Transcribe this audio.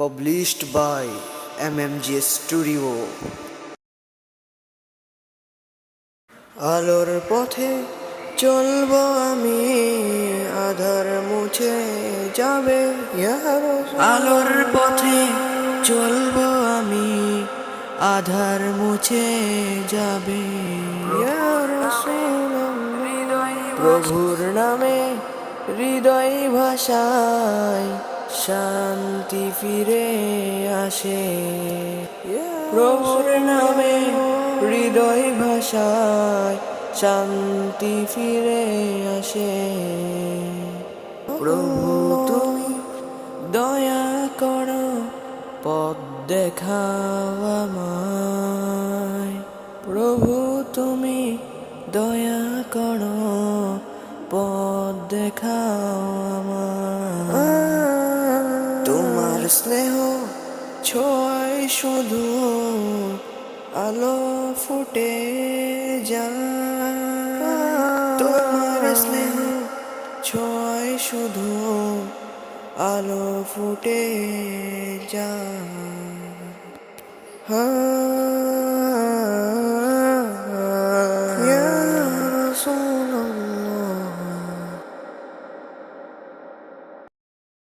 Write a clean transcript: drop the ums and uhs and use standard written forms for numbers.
Published by MMG Studio. আলোর পথে চলবো আমি, আধার মুছে যাবে ইয়া রাসূল। আলোর পথে চলবো আমি, আধার মুছে যাবে ইয়া রাসূলুল্লাহ। প্রভুর নামে হৃদয় ভাষায় শান্তি ফিরে আসে। প্রভুর নামে হৃদয় ভাষায় শান্তি ফিরে আসে। প্রভু তুমি দয়া করো, পথ দেখাও আমায়। প্রভু তুমি দয়া করো, পথ দেখাও আমায়। তোমার স্নেহ ছোঁয়ায় শুধু আলো ফুটে যায়। তোমার স্নেহ ছোঁয়ায় শুধু আলো ফুটে যায়।